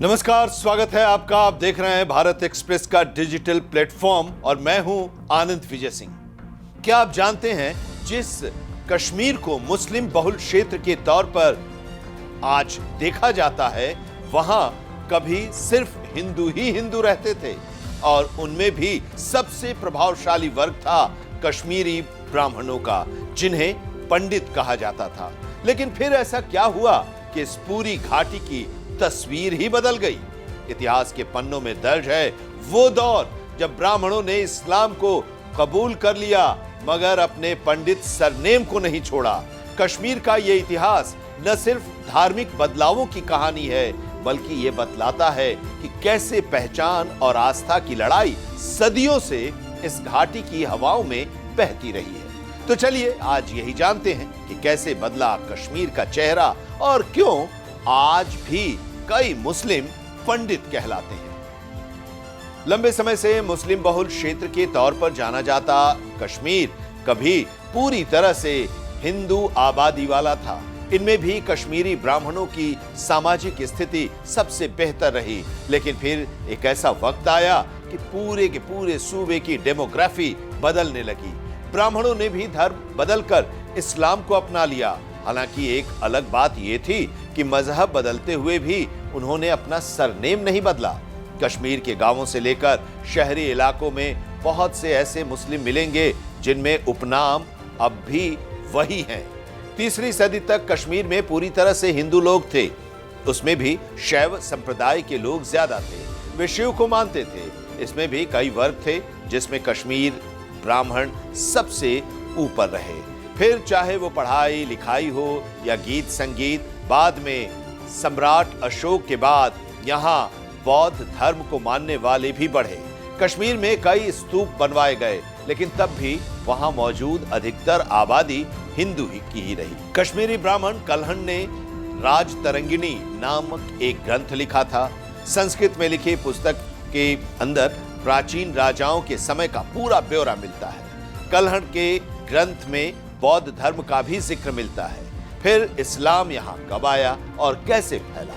नमस्कार, स्वागत है आपका। आप देख रहे हैं भारत एक्सप्रेस का डिजिटल प्लेटफॉर्म और मैं हूं आनंद विजय सिंह। क्या आप जानते हैं जिस कश्मीर को मुस्लिम बहुल क्षेत्र के तौर पर आज देखा जाता है, वहां कभी सिर्फ हिंदू ही हिंदू रहते थे और उनमें भी सबसे प्रभावशाली वर्ग था कश्मीरी ब्राह्मणों का, जिन्हें पंडित कहा जाता था। लेकिन फिर ऐसा क्या हुआ कि इस पूरी घाटी की तस्वीर ही बदल गई। इतिहास के पन्नों में दर्ज है वो दौर जब ब्राह्मणों ने इस्लाम को कबूल कर लिया मगर अपने पंडित सरनेम को नहीं छोड़ा। कश्मीर का ये इतिहास न सिर्फ धार्मिक बदलावों की कहानी है, बल्कि ये बतलाता है कि कैसे पहचान और आस्था की लड़ाई सदियों से इस घाटी की हवाओं में बहती रही है। तो चलिए आज यही जानते हैं कि कैसे बदला कश्मीर का चेहरा और क्यों आज भी कई मुस्लिम पंडित कहलाते हैं। लंबे समय से मुस्लिम बहुल क्षेत्र के तौर पर जाना जाता कश्मीर कभी पूरी तरह से हिंदू आबादी वाला था। इनमें भी कश्मीरी ब्राह्मणों की सामाजिक स्थिति सबसे बेहतर रही। लेकिन फिर एक ऐसा वक्त आया कि पूरे के पूरे सूबे की डेमोग्राफी बदलने लगी। ब्राह्मणों ने भी धर्म बदलकर इस्लाम को अपना लिया। हालांकि एक अलग बात यह थी कि मजहब बदलते हुए भी उन्होंने अपना सरनेम नहीं बदला। कश्मीर के गांवों से लेकर शहरी इलाकों में बहुत से ऐसे मुस्लिम मिलेंगे जिनमें उपनाम अब भी वही हैं। 3री सदी तक कश्मीर में पूरी तरह से हिंदू लोग थे। उसमें भी शैव संप्रदाय के लोग ज्यादा थे। वे शिव को मानते थे। इसमें भी कई वर्ग थे जिसमें कश्मीर ब्राह्मण सबसे ऊपर रहे। फिर चाहे वो पढ़ाई लिखाई हो या गीत संगीत। बाद में सम्राट अशोक के बाद यहाँ बौद्ध धर्म को मानने वाले भी बढ़े। कश्मीर में कई स्तूप बनवाए गए, लेकिन तब भी वहां मौजूद अधिकतर आबादी हिंदू की ही रही। कश्मीरी ब्राह्मण कल्हण ने राजतरंगिणी नामक एक ग्रंथ लिखा था। संस्कृत में लिखी पुस्तक के अंदर प्राचीन राजाओं के समय का पूरा ब्यौरा मिलता है। कल्हण के ग्रंथ में बौद्ध धर्म का भी जिक्र मिलता है। फिर इस्लाम यहाँ कब आया और कैसे फैला,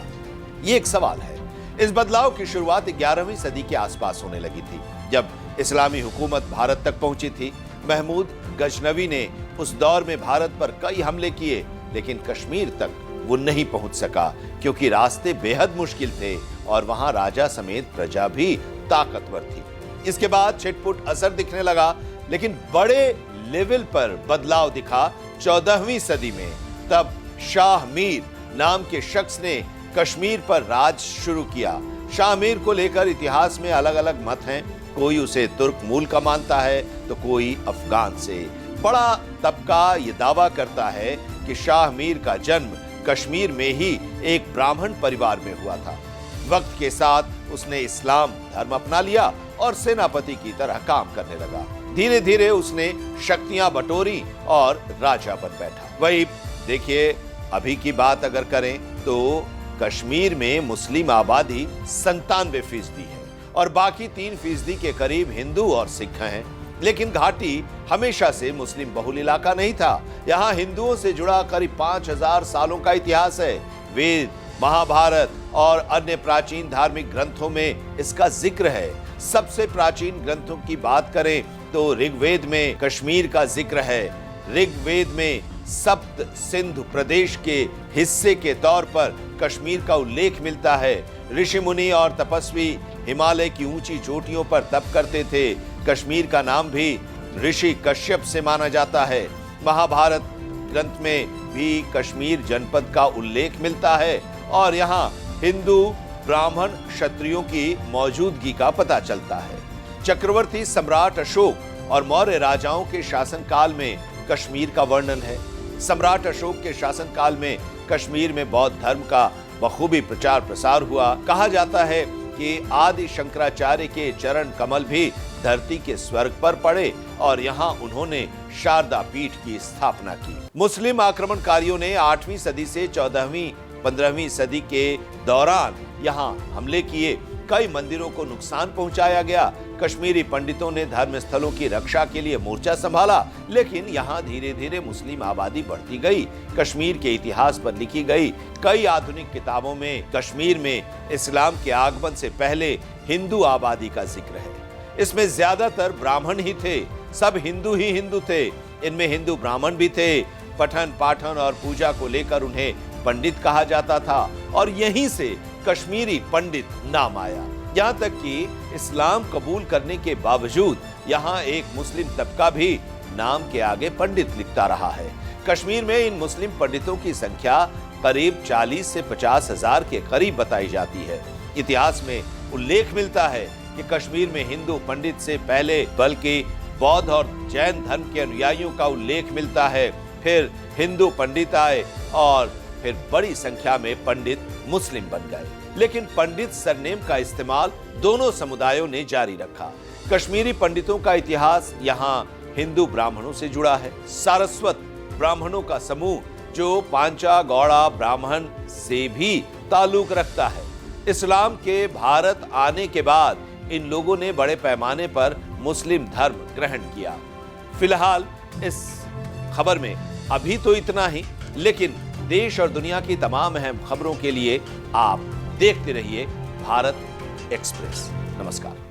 ये एक सवाल है। इस बदलाव की शुरुआत 11वीं सदी के आसपास होने लगी थी, जब इस्लामी हुकूमत भारत तक पहुंची थी। महमूद गजनवी ने उस दौर में भारत पर कई हमले किए, लेकिन कश्मीर तक वो नहीं पहुंच सका क्योंकि रास्ते बेहद मुश्किल थे और वहां राजा समेत प्रजा भी ताकतवर थी। इसके बाद छिटपुट असर दिखने लगा, लेकिन बड़े लेवल पर बदलाव दिखा 14वीं सदी में। तब शाह मीर नाम के शख्स ने कश्मीर पर राज शुरू किया। शाह मीर को लेकर इतिहास में अलग अलग मत हैं। कोई उसे तुर्क मूल का मानता है तो कोई अफगान से। बड़ा तबका ये दावा करता है कि शाह मीर का जन्म कश्मीर में ही एक ब्राह्मण परिवार में हुआ था। वक्त के साथ उसने इस्लाम धर्म अपना लिया और सेनापति की तरह काम करने लगा। धीरे धीरे उसने शक्तियां बटोरी और राजा बन बैठा। वही देखिए, अभी की बात अगर करें तो कश्मीर में मुस्लिम आबादी 97% है और बाकी 3% के करीब हिंदू और सिख हैं। लेकिन घाटी हमेशा से मुस्लिम बहुल इलाका नहीं था। यहाँ हिंदुओं से जुड़ा करीब 5000 सालों का इतिहास है। वेद, महाभारत और अन्य प्राचीन धार्मिक ग्रंथों में इसका जिक्र है। सबसे प्राचीन ग्रंथों की बात करें तो ऋग्वेद में कश्मीर का जिक्र है। ऋग्वेद में सप्त सिंधु प्रदेश के हिस्से के तौर पर कश्मीर का उल्लेख मिलता है। ऋषि मुनि और तपस्वी हिमालय की ऊंची चोटियों पर तप करते थे। कश्मीर का नाम भी ऋषि कश्यप से माना जाता है। महाभारत ग्रंथ में भी कश्मीर जनपद का उल्लेख मिलता है और यहाँ हिंदू ब्राह्मण क्षत्रियों की मौजूदगी का पता चलता है। चक्रवर्ती सम्राट अशोक और मौर्य राजाओं के शासनकाल में कश्मीर का वर्णन है। सम्राट अशोक के शासनकाल में कश्मीर में बौद्ध धर्म का बखूबी प्रचार प्रसार हुआ। कहा जाता है कि आदि शंकराचार्य के चरण कमल भी धरती के स्वर्ग पर पड़े और यहाँ उन्होंने शारदा पीठ की स्थापना की। मुस्लिम आक्रमणकारियों ने 8वीं सदी से 14वीं 15वीं सदी के दौरान यहाँ हमले किए। कई मंदिरों को नुकसान पहुंचाया गया। कश्मीरी पंडितों ने धर्म स्थलों की रक्षा के लिए मोर्चा संभाला, लेकिन यहाँ धीरे धीरे मुस्लिम आबादी बढ़ती गई। कश्मीर के इतिहास पर लिखी गई कई आधुनिक किताबों में कश्मीर में इस्लाम के आगमन से पहले हिंदू आबादी का जिक्र है। इसमें ज्यादातर ब्राह्मण ही थे, सब हिंदू ही हिंदू थे। इनमें हिंदू ब्राह्मण भी थे। पठन पाठन और पूजा को लेकर उन्हें पंडित कहा जाता था और यहीं से कश्मीरी पंडित नाम आया। यहाँ तक कि इस्लाम कबूल करने के बावजूद यहाँ एक मुस्लिम तबका भी नाम के आगे पंडित लिखता रहा है। कश्मीर में इन मुस्लिम पंडितों की संख्या करीब 40 से 50 हजार के करीब बताई जाती है। इतिहास में उल्लेख मिलता है कि कश्मीर में हिंदू पंडित से पहले बल्कि बौद्ध और जैन धर्म के अनुयायियों का उल्लेख मिलता है। फिर हिंदू पंडित आए और फिर बड़ी संख्या में पंडित मुस्लिम बन गए। लेकिन पंडित सरनेम का इस्तेमाल दोनों समुदायों ने जारी रखा। कश्मीरी पंडितों का इतिहास यहाँ हिंदू ब्राह्मणों से जुड़ा है। सारस्वत ब्राह्मणों का समूह जो पांचा गौड़ा ब्राह्मण से भी ताल्लुक रखता है। इस्लाम के भारत आने के बाद इन लोगों ने बड़े पैमाने पर मुस्लिम धर्म ग्रहण किया। फिलहाल इस खबर में अभी तो इतना ही, लेकिन देश और दुनिया की तमाम अहम खबरों के लिए आप देखते रहिए भारत एक्सप्रेस। नमस्कार।